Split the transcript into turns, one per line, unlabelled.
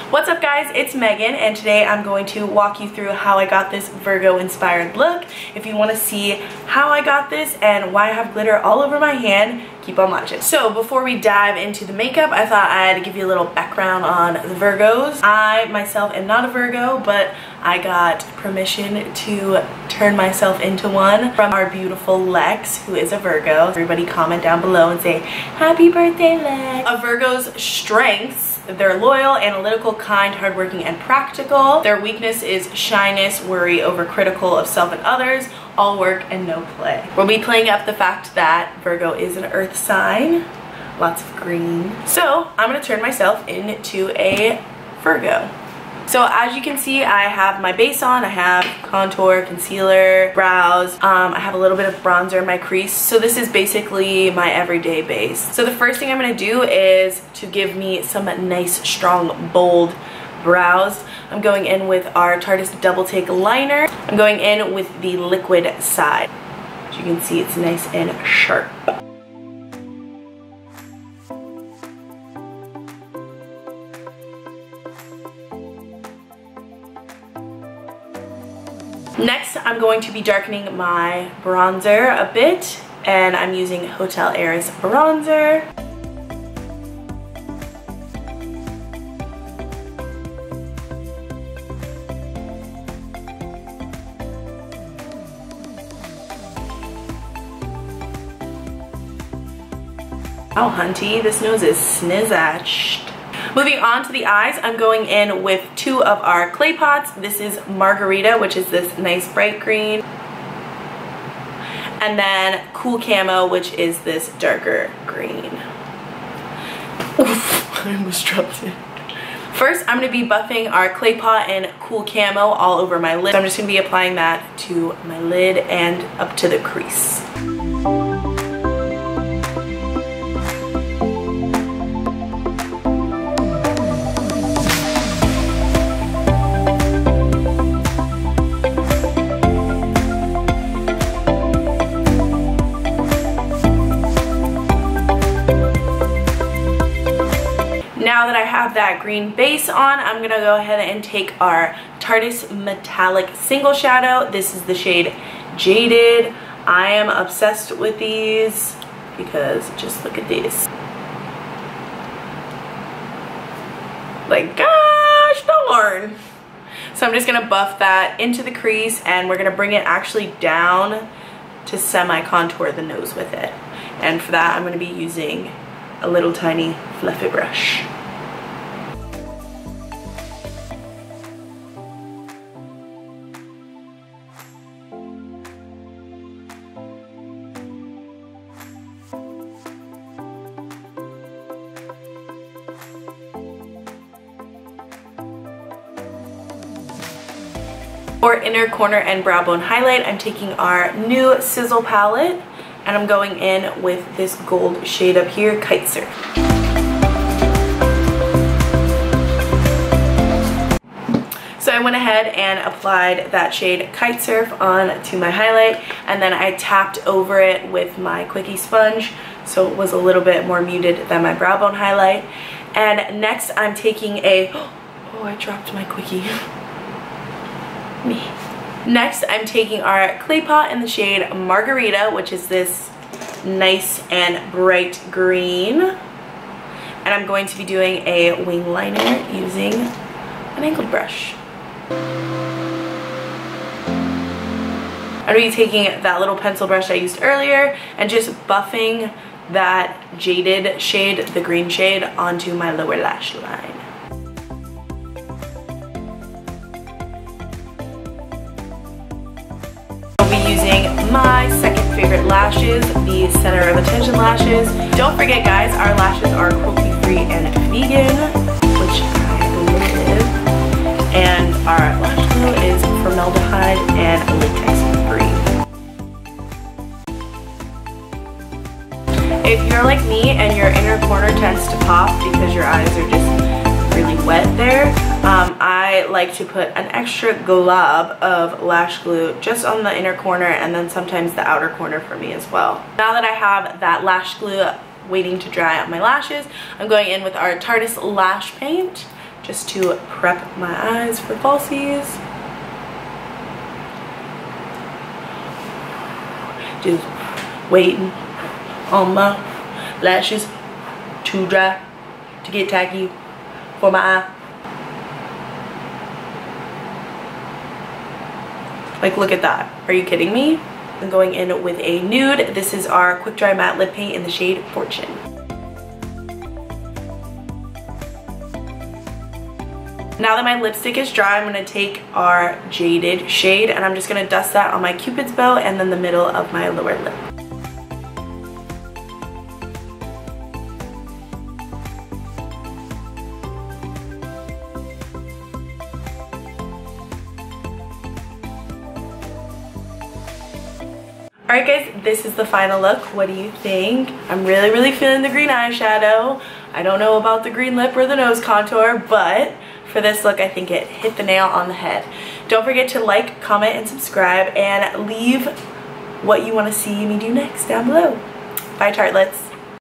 What's up guys, it's Megan and today I'm going to walk you through how I got this Virgo inspired look. If you want to see how I got this and why I have glitter all over my hand, keep on watching. So before we dive into the makeup, I thought I'd give you a little background on the Virgos. I myself am not a Virgo, but I got permission to turn myself into one from our beautiful Lex, who is a Virgo. Everybody comment down below and say, happy birthday, Lex. A Virgo's strengths: they're loyal, analytical, kind, hardworking, and practical. Their weakness is shyness, worry, overcritical of self and others, all work and no play. We'll be playing up the fact that Virgo is an earth sign, lots of green. So I'm gonna turn myself into a Virgo. So as you can see, I have my base on. I have contour, concealer, brows. I have a little bit of bronzer in my crease. So this is basically my everyday base. So the first thing I'm gonna do is to give me some nice, strong, bold brows. I'm going in with our Tarte Double Take liner. I'm going in with the liquid side. As you can see, it's nice and sharp. Next, I'm going to be darkening my bronzer a bit, and I'm using Hotel Heiress bronzer. Oh, hunty, this nose is snizzatched. Moving on to the eyes, I'm going in with two of our clay pots. This is Margarita, which is this nice bright green. And then Cool Camo, which is this darker green. Oof, I almost dropped it. First, I'm going to be buffing our clay pot in Cool Camo all over my lid. So I'm just going to be applying that to my lid and up to the crease. Now that I have that green base on, I'm gonna go ahead and take our Tarte Metallic Single Shadow. This is the shade Jaded. I am obsessed with these because just look at this. Like, gosh darn. So I'm just gonna buff that into the crease, and we're gonna bring it actually down to semi-contour the nose with it. And for that, I'm gonna be using a little tiny fluffy brush. For inner corner and brow bone highlight, I'm taking our new Sizzle palette, and I'm going in with this gold shade up here, Kite Surf. So I went ahead and applied that shade Kite Surf on to my highlight, and then I tapped over it with my quickie sponge, so it was a little bit more muted than my brow bone highlight. And next I'm taking a, oh, I dropped my quickie. Me. Next, I'm taking our clay pot in the shade Margarita, which is this nice and bright green, and I'm going to be doing a wing liner using an angled brush. I'm going to be taking that little pencil brush I used earlier and just buffing that Jaded shade, the green shade, onto my lower lash line. Using my second favorite lashes, the Center of Attention lashes. Don't forget guys, our lashes are cruelty-free and vegan, which I believe, and our lash glue is formaldehyde and latex free. If you're like me and your inner corner tends to pop because your eyes are just really wet there, I like to put an extra glob of lash glue just on the inner corner, and then sometimes the outer corner for me as well. Now that I have that lash glue waiting to dry out my lashes, I'm going in with our Tarte Lash Paint just to prep my eyes for falsies. Just waiting on my lashes to dry, to get tacky for my eye. Like, look at that. Are you kidding me? I'm going in with a nude. This is our Quick Dry Matte Lip Paint in the shade Fortune. Now that my lipstick is dry, I'm going to take our Jaded shade and I'm just going to dust that on my Cupid's bow and then the middle of my lower lip. Alright guys, this is the final look. What do you think? I'm really feeling the green eyeshadow. I don't know about the green lip or the nose contour, but for this look, I think it hit the nail on the head. Don't forget to like, comment, and subscribe, and leave what you want to see me do next down below. Bye, tartlets.